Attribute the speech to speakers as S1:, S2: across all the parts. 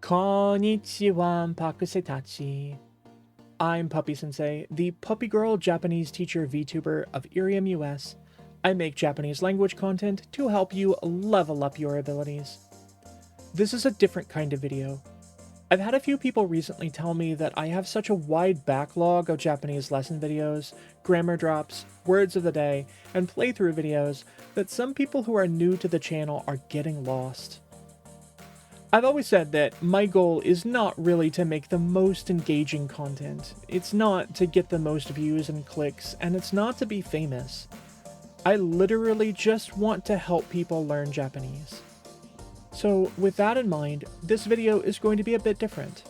S1: Konnichiwa, pakusetachi. I'm Puppy Sensei, the puppy girl Japanese teacher VTuber of Irium US. I make Japanese language content to help you level up your abilities. This is a different kind of video. I've had a few people recently tell me that I have such a wide backlog of Japanese lesson videos, grammar drops, words of the day, and playthrough videos that some people who are new to the channel are getting lost. I've always said that my goal is not really to make the most engaging content. It's not to get the most views and clicks, and it's not to be famous. I literally just want to help people learn Japanese. So with that in mind, this video is going to be a bit different.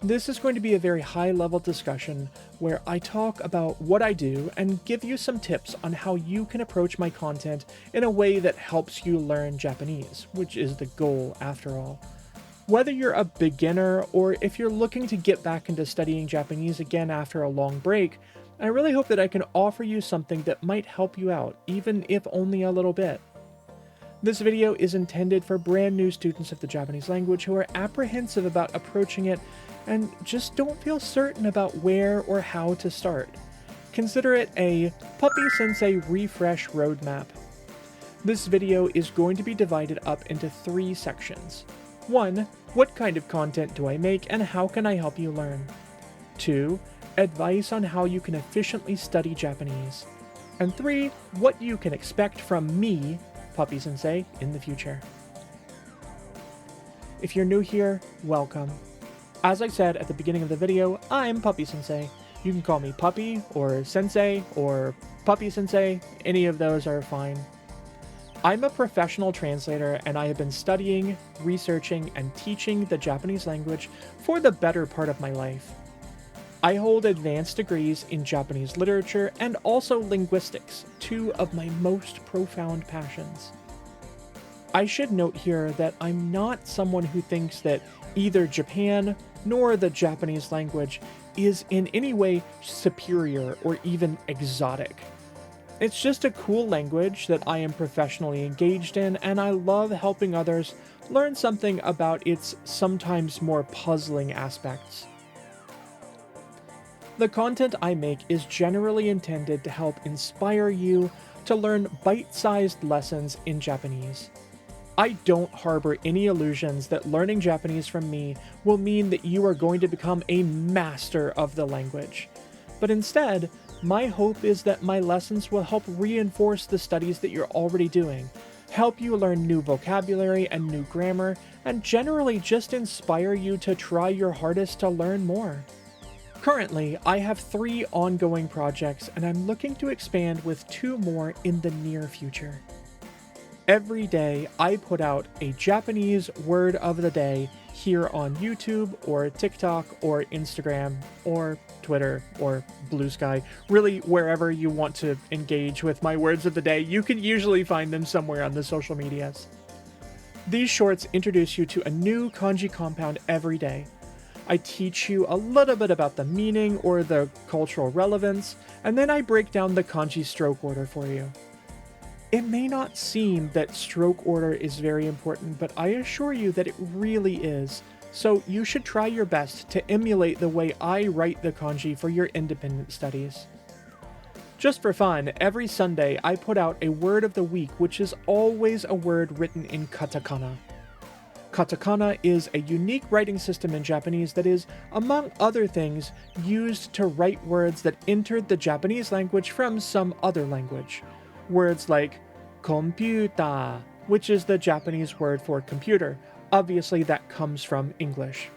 S1: This is going to be a very high-level discussion where I talk about what I do and give you some tips on how you can approach my content in a way that helps you learn Japanese, which is the goal after all. Whether you're a beginner or if you're looking to get back into studying Japanese again after a long break, I really hope that I can offer you something that might help you out, even if only a little bit. This video is intended for brand new students of the Japanese language who are apprehensive about approaching it and just don't feel certain about where or how to start. Consider it a Puppy Sensei refresh roadmap. This video is going to be divided up into 3 sections. 1. What kind of content do I make and how can I help you learn? 2. Advice on how you can efficiently study Japanese. And 3. What you can expect from me, Puppy Sensei, in the future. If you're new here, welcome. As I said at the beginning of the video, I'm Puppy Sensei. You can call me Puppy, or Sensei, or Puppy Sensei, any of those are fine. I'm a professional translator and I have been studying, researching, and teaching the Japanese language for the better part of my life. I hold advanced degrees in Japanese literature and also linguistics, 2 of my most profound passions. I should note here that I'm not someone who thinks that either Japan nor the Japanese language is in any way superior or even exotic. It's just a cool language that I am professionally engaged in, and I love helping others learn something about its sometimes more puzzling aspects. The content I make is generally intended to help inspire you to learn bite-sized lessons in Japanese. I don't harbor any illusions that learning Japanese from me will mean that you are going to become a master of the language. But instead, my hope is that my lessons will help reinforce the studies that you're already doing, help you learn new vocabulary and new grammar, and generally just inspire you to try your hardest to learn more. Currently, I have 3 ongoing projects and I'm looking to expand with 2 more in the near future. Every day, I put out a Japanese word of the day here on YouTube or TikTok or Instagram or Twitter or Blue Sky, really wherever you want to engage with my words of the day, you can usually find them somewhere on the social medias. These shorts introduce you to a new kanji compound every day. I teach you a little bit about the meaning or the cultural relevance, and then I break down the kanji stroke order for you. It may not seem that stroke order is very important, but I assure you that it really is, so you should try your best to emulate the way I write the kanji for your independent studies. Just for fun, every Sunday I put out a word of the week, which is always a word written in katakana. Katakana is a unique writing system in Japanese that is, among other things, used to write words that entered the Japanese language from some other language. Words like computer, which is the Japanese word for computer. Obviously, that comes from English.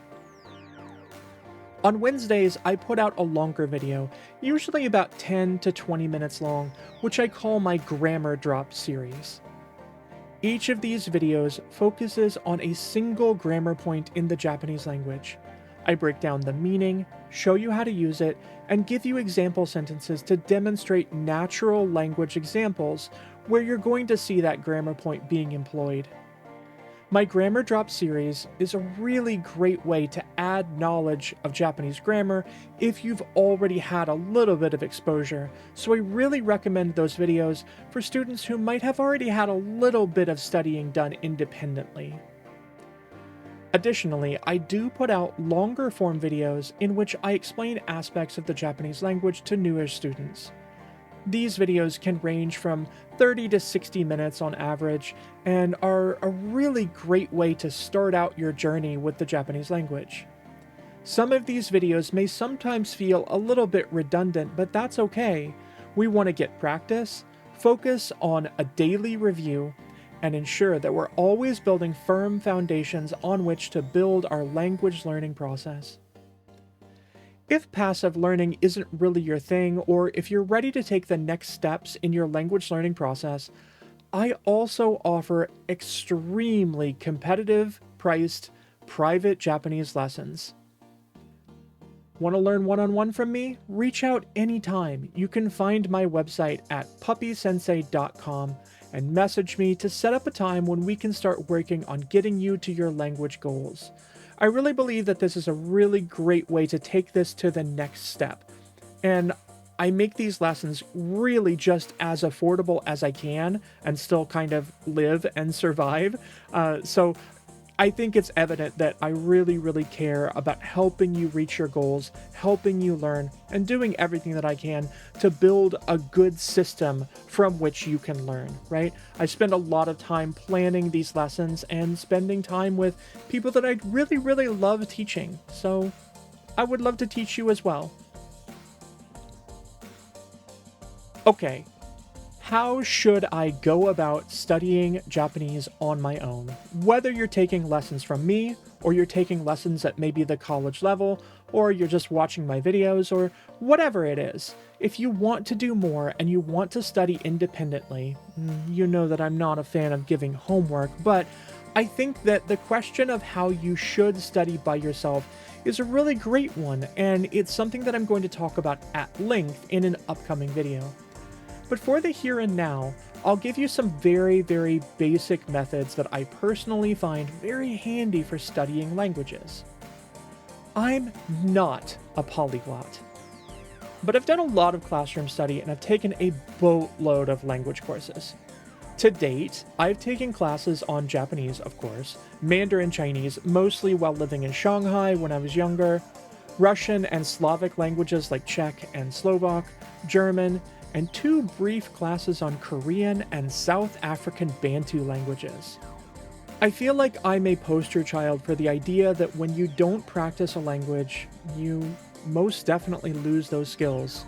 S1: On Wednesdays, I put out a longer video, usually about 10 to 20 minutes long, which I call my Grammar Drop series. Each of these videos focuses on a single grammar point in the Japanese language. I break down the meaning, show you how to use it, and give you example sentences to demonstrate natural language examples where you're going to see that grammar point being employed. My Grammar Drop series is a really great way to add knowledge of Japanese grammar if you've already had a little bit of exposure, so I really recommend those videos for students who might have already had a little bit of studying done independently. Additionally, I do put out longer form videos in which I explain aspects of the Japanese language to newer students. These videos can range from 30 to 60 minutes on average and are a really great way to start out your journey with the Japanese language. Some of these videos may sometimes feel a little bit redundant, but that's okay. We want to get practice, focus on a daily review, and ensure that we're always building firm foundations on which to build our language learning process. If passive learning isn't really your thing, or if you're ready to take the next steps in your language learning process, I also offer extremely competitive priced private Japanese lessons. Want to learn one-on-one from me? Reach out anytime. You can find my website at puppysensei.com and message me to set up a time when we can start working on getting you to your language goals. I really believe that this is a really great way to take this to the next step. And I make these lessons really just as affordable as I can and still kind of live and survive. So I think it's evident that I really care about helping you reach your goals, helping you learn, and doing everything that I can to build a good system from which you can learn, right? I spend a lot of time planning these lessons and spending time with people that I really love teaching. So I would love to teach you as well. Okay. How should I go about studying Japanese on my own? Whether you're taking lessons from me, or you're taking lessons at maybe the college level, or you're just watching my videos, or whatever it is, if you want to do more and you want to study independently, you know that I'm not a fan of giving homework, but I think that the question of how you should study by yourself is a really great one, and it's something that I'm going to talk about at length in an upcoming video. But for the here and now, I'll give you some very basic methods that I personally find very handy for studying languages. I'm not a polyglot, but I've done a lot of classroom study and I've taken a boatload of language courses. To date, I've taken classes on Japanese, of course, Mandarin Chinese, mostly while living in Shanghai when I was younger, Russian and Slavic languages like Czech and Slovak, German, and 2 brief classes on Korean and South African Bantu languages. I feel like I'm a poster child for the idea that when you don't practice a language, you most definitely lose those skills.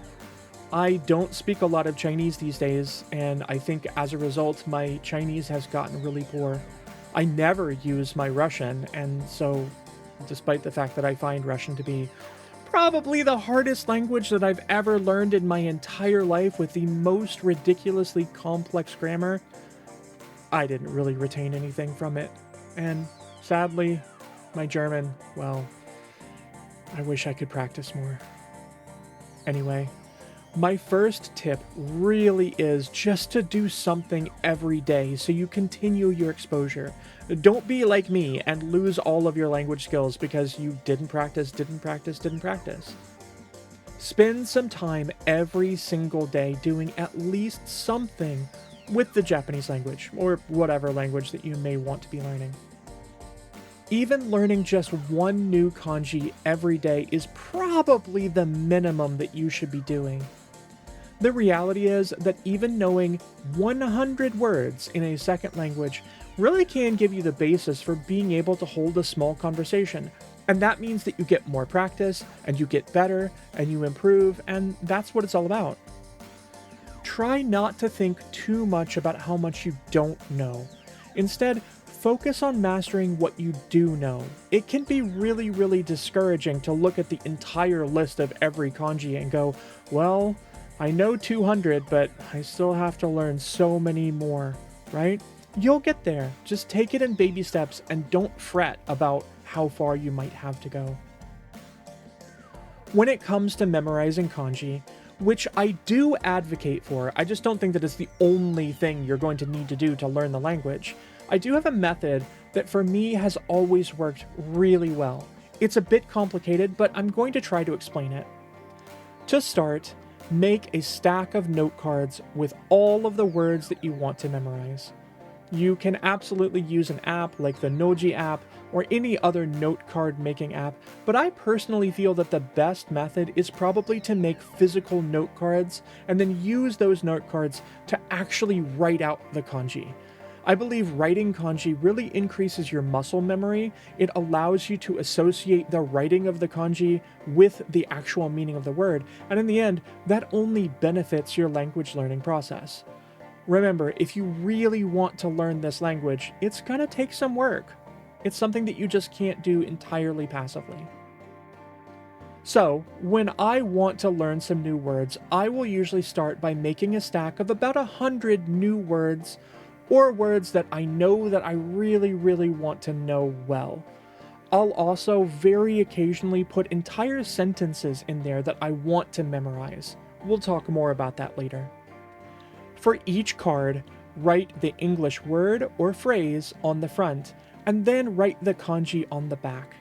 S1: I don't speak a lot of Chinese these days, and I think as a result, my Chinese has gotten really poor. I never use my Russian, and so, despite the fact that I find Russian to be probably the hardest language that I've ever learned in my entire life with the most ridiculously complex grammar, I didn't really retain anything from it. And sadly, my German, well, I wish I could practice more. Anyway, my first tip really is just to do something every day so you continue your exposure. Don't be like me and lose all of your language skills because you didn't practice. Spend some time every single day doing at least something with the Japanese language, or whatever language that you may want to be learning. Even learning just one new kanji every day is probably the minimum that you should be doing. The reality is that even knowing 100 words in a second language really can give you the basis for being able to hold a small conversation, and that means that you get more practice, and you get better, and you improve, and that's what it's all about. Try not to think too much about how much you don't know. Instead, focus on mastering what you do know. It can be really discouraging to look at the entire list of every kanji and go, well, I know 200, but I still have to learn so many more, right? You'll get there. Just take it in baby steps and don't fret about how far you might have to go. When it comes to memorizing kanji, which I do advocate for, I just don't think that it's the only thing you're going to need to do to learn the language, I do have a method that for me has always worked really well. It's a bit complicated, but I'm going to try to explain it. To start, make a stack of note cards with all of the words that you want to memorize. You can absolutely use an app like the Noji app or any other note card making app, but I personally feel that the best method is probably to make physical note cards and then use those note cards to actually write out the kanji. I believe writing kanji really increases your muscle memory. It allows you to associate the writing of the kanji with the actual meaning of the word, and in the end, that only benefits your language learning process. Remember, if you really want to learn this language, it's gonna take some work. It's something that you just can't do entirely passively. So, when I want to learn some new words, I will usually start by making a stack of about 100 new words, or words that I know that I really want to know well. I'll also very occasionally put entire sentences in there that I want to memorize. We'll talk more about that later. For each card, write the English word or phrase on the front, and then write the kanji on the back.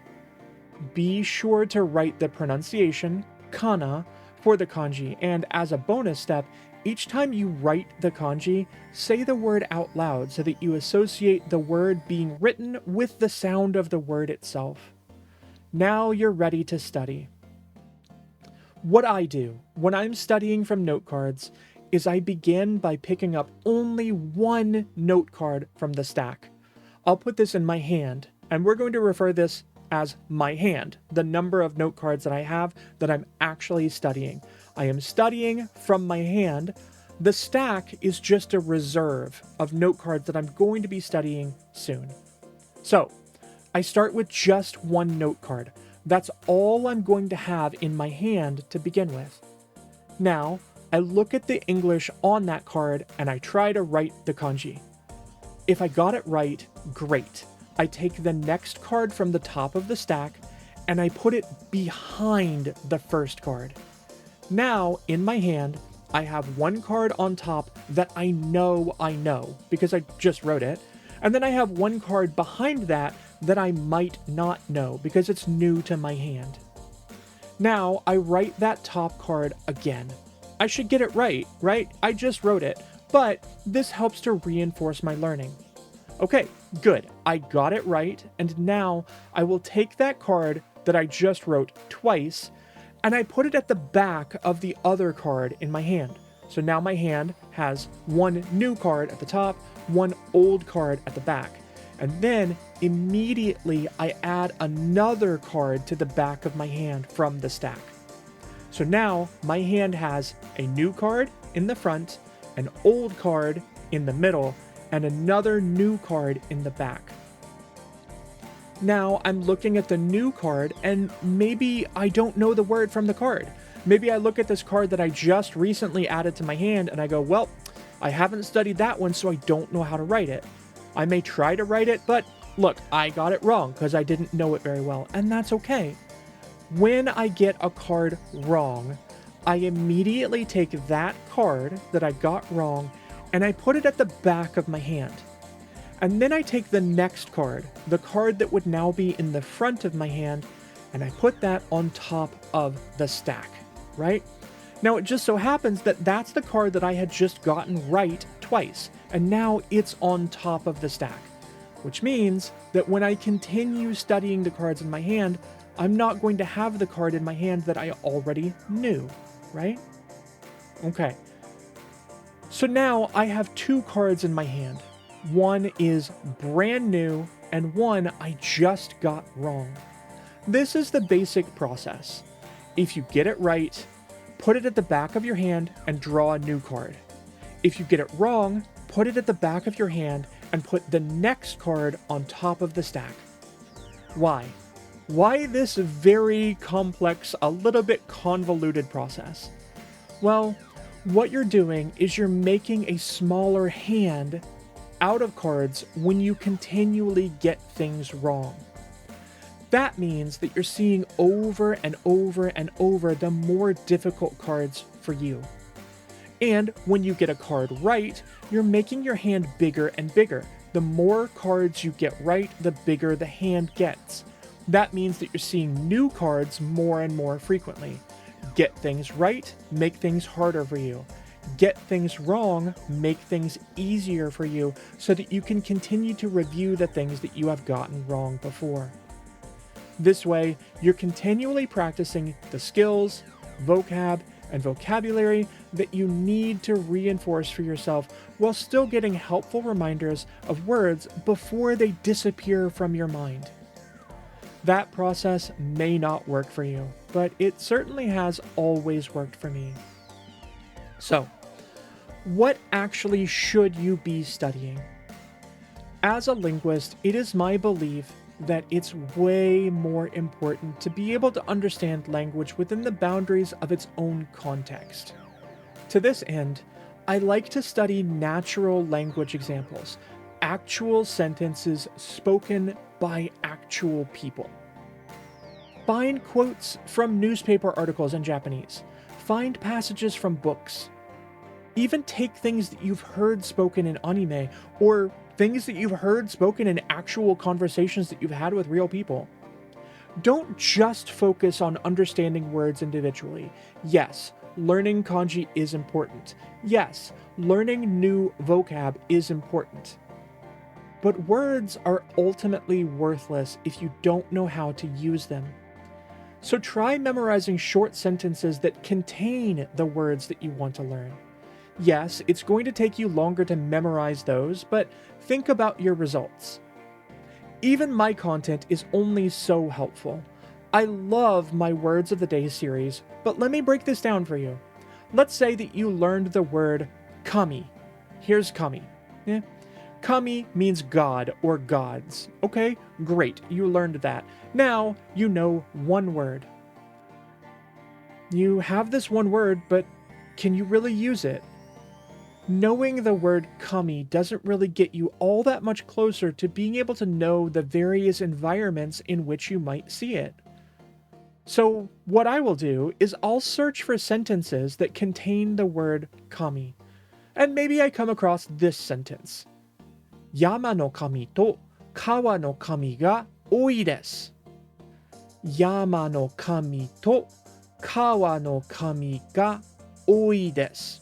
S1: Be sure to write the pronunciation, kana, for the kanji, and as a bonus step, each time you write the kanji, say the word out loud so that you associate the word being written with the sound of the word itself. Now you're ready to study. What I do when I'm studying from note cards is I begin by picking up only one note card from the stack. I'll put this in my hand, and we're going to refer this as my hand, the number of note cards that I have that I'm actually studying. I am studying from my hand. The stack is just a reserve of note cards that I'm going to be studying soon. So, I start with just one note card. That's all I'm going to have in my hand to begin with. Now, I look at the English on that card and I try to write the kanji. If I got it right, great. I take the next card from the top of the stack and I put it behind the first card. Now, in my hand, I have one card on top that I know because I just wrote it, and then I have one card behind that that I might not know because it's new to my hand. Now, I write that top card again. I should get it right? I just wrote it, but this helps to reinforce my learning. Okay, good. I got it right, and now I will take that card that I just wrote twice, and I put it at the back of the other card in my hand. So now my hand has one new card at the top, one old card at the back. And then immediately I add another card to the back of my hand from the stack. So now my hand has a new card in the front, an old card in the middle, and another new card in the back. Now I'm looking at the new card and maybe I don't know the word from the card. Maybe I look at this card that I just recently added to my hand and I go, well, I haven't studied that one, so I don't know how to write it. I may try to write it, but look, I got it wrong because I didn't know it very well, and that's okay. When I get a card wrong, I immediately take that card that I got wrong and I put it at the back of my hand. And then I take the next card, the card that would now be in the front of my hand, and I put that on top of the stack, right? Now it just so happens that that's the card that I had just gotten right twice, and now it's on top of the stack, which means that when I continue studying the cards in my hand, I'm not going to have the card in my hand that I already knew, right? Okay. So now I have two cards in my hand. One is brand new, and one I just got wrong. This is the basic process. If you get it right, put it at the back of your hand and draw a new card. If you get it wrong, put it at the back of your hand and put the next card on top of the stack. Why? Why this very complex, a little bit convoluted process? Well, what you're doing is you're making a smaller hand out of cards when you continually get things wrong. That means that you're seeing over and over and over the more difficult cards for you. And when you get a card right, you're making your hand bigger and bigger. The more cards you get right, the bigger the hand gets. That means that you're seeing new cards more and more frequently. Get things right, make things harder for you. Get things wrong, make things easier for you so that you can continue to review the things that you have gotten wrong before. This way, you're continually practicing the skills, vocab, and vocabulary that you need to reinforce for yourself while still getting helpful reminders of words before they disappear from your mind. That process may not work for you, but it certainly has always worked for me. So, what actually should you be studying? As a linguist, it is my belief that it's way more important to be able to understand language within the boundaries of its own context. To this end, I like to study natural language examples, actual sentences spoken by actual people. Find quotes from newspaper articles in Japanese. Find passages from books. Even take things that you've heard spoken in anime, or things that you've heard spoken in actual conversations that you've had with real people. Don't just focus on understanding words individually. Yes, learning kanji is important. Yes, learning new vocab is important. But words are ultimately worthless if you don't know how to use them. So try memorizing short sentences that contain the words that you want to learn. Yes, it's going to take you longer to memorize those, but think about your results. Even my content is only so helpful. I love my Words of the Day series, but let me break this down for you. Let's say that you learned the word kami. Here's kami. Kami means God or gods. Okay, great, you learned that. Now you know one word. You have this one word, but can you really use it? Knowing the word kami doesn't really get you all that much closer to being able to know the various environments in which you might see it. So what I will do is I'll search for sentences that contain the word kami. And maybe I come across this sentence. Yama no kami to kawa no kami ga oi desu. Yama no kami to kawa no kami ga oi desu.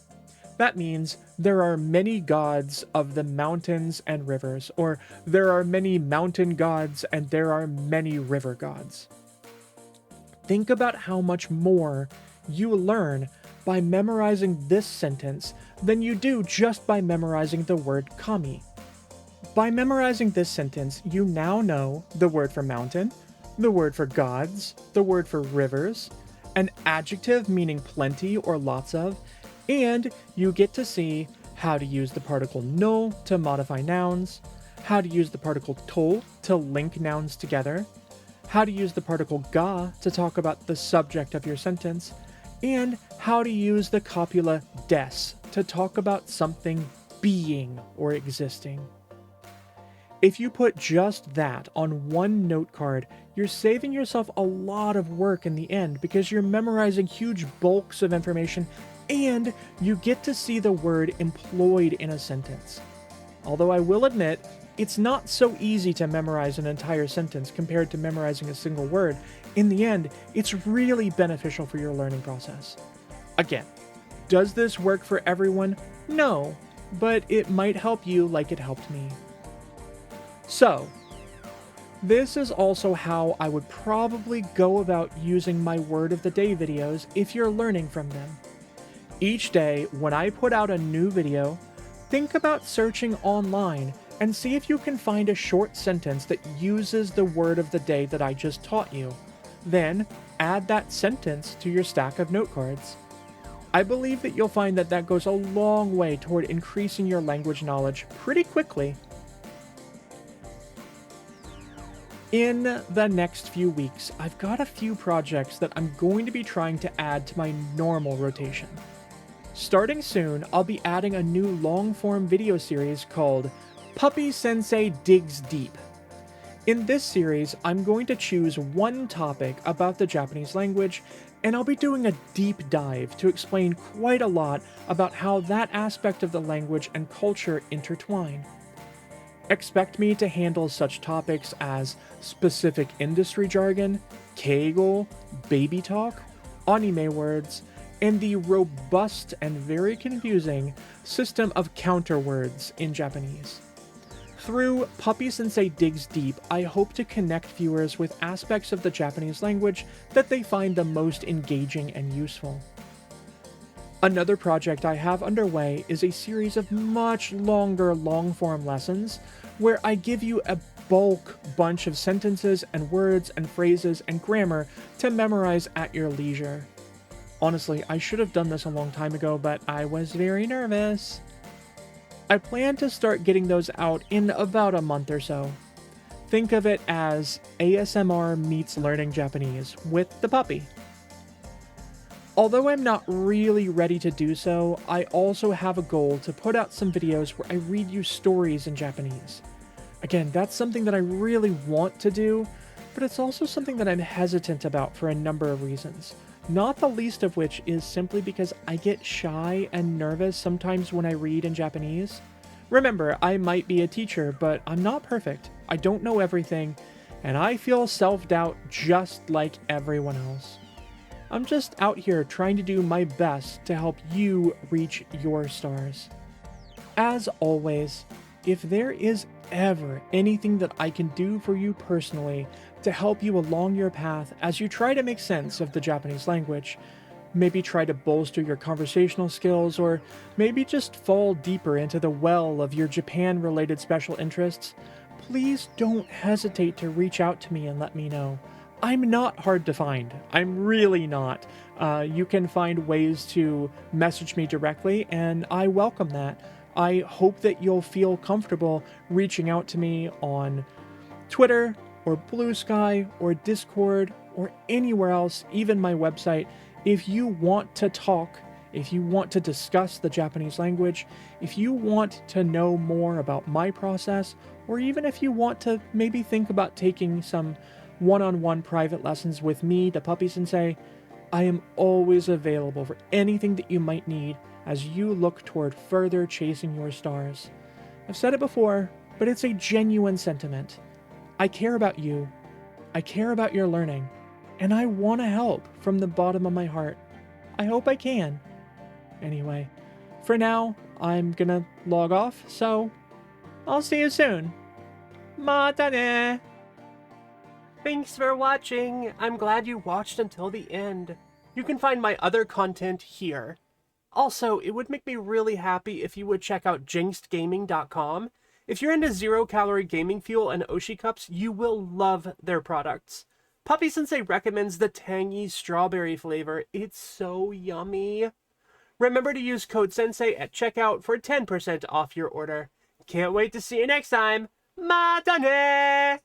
S1: That means there are many gods of the mountains and rivers, or there are many mountain gods and there are many river gods. Think about how much more you learn by memorizing this sentence than you do just by memorizing the word kami. By memorizing this sentence, you now know the word for mountain, the word for gods, the word for rivers, an adjective meaning plenty or lots of, and you get to see how to use the particle no to modify nouns, how to use the particle to link nouns together, how to use the particle ga to talk about the subject of your sentence, and how to use the copula des to talk about something being or existing. If you put just that on one note card, you're saving yourself a lot of work in the end because you're memorizing huge bulks of information and you get to see the word employed in a sentence. Although I will admit, it's not so easy to memorize an entire sentence compared to memorizing a single word. In the end, it's really beneficial for your learning process. Again, does this work for everyone? No, but it might help you like it helped me. So, this is also how I would probably go about using my Word of the Day videos if you're learning from them. Each day, when I put out a new video, think about searching online and see if you can find a short sentence that uses the word of the day that I just taught you. Then, add that sentence to your stack of note cards. I believe that you'll find that that goes a long way toward increasing your language knowledge pretty quickly. In the next few weeks, I've got a few projects that I'm going to be trying to add to my normal rotation. Starting soon, I'll be adding a new long-form video series called Puppy Sensei Digs Deep. In this series, I'm going to choose one topic about the Japanese language, and I'll be doing a deep dive to explain quite a lot about how that aspect of the language and culture intertwine. Expect me to handle such topics as specific industry jargon, keigo, baby talk, anime words, and the robust and very confusing system of counterwords in Japanese. Through Puppy Sensei Digs Deep, I hope to connect viewers with aspects of the Japanese language that they find the most engaging and useful. Another project I have underway is a series of much longer long-form lessons where I give you a bulk bunch of sentences and words and phrases and grammar to memorize at your leisure. Honestly, I should have done this a long time ago, but I was very nervous. I plan to start getting those out in about a month or so. Think of it as ASMR meets learning Japanese with the puppy. Although I'm not really ready to do so, I also have a goal to put out some videos where I read you stories in Japanese. Again, that's something that I really want to do, but it's also something that I'm hesitant about for a number of reasons. Not the least of which is simply because I get shy and nervous sometimes when I read in Japanese. Remember, I might be a teacher, but I'm not perfect. I don't know everything, and I feel self-doubt just like everyone else. I'm just out here trying to do my best to help you reach your stars. As always, if there is ever anything that I can do for you personally to help you along your path as you try to make sense of the Japanese language, maybe try to bolster your conversational skills, or maybe just fall deeper into the well of your Japan-related special interests, please don't hesitate to reach out to me and let me know. I'm not hard to find. I'm really not. You can find ways to message me directly, and I welcome that. I hope that you'll feel comfortable reaching out to me on Twitter, or Blue Sky, or Discord, or anywhere else, even my website. If you want to talk, if you want to discuss the Japanese language, if you want to know more about my process, or even if you want to maybe think about taking some one-on-one private lessons with me, the Puppy Sensei, I am always available for anything that you might need as you look toward further chasing your stars. I've said it before, but it's a genuine sentiment. I care about you, I care about your learning, and I want to help from the bottom of my heart. I hope I can. Anyway, for now, I'm gonna log off, so I'll see you soon. Mata ne!
S2: Thanks for watching! I'm glad you watched until the end. You can find my other content here. Also, it would make me really happy if you would check out jinxedgaming.com. If you're into zero-calorie gaming fuel and Oshi cups, you will love their products. Puppy Sensei recommends the tangy strawberry flavor. It's so yummy. Remember to use code SENSEI at checkout for 10% off your order. Can't wait to see you next time. Mata ne!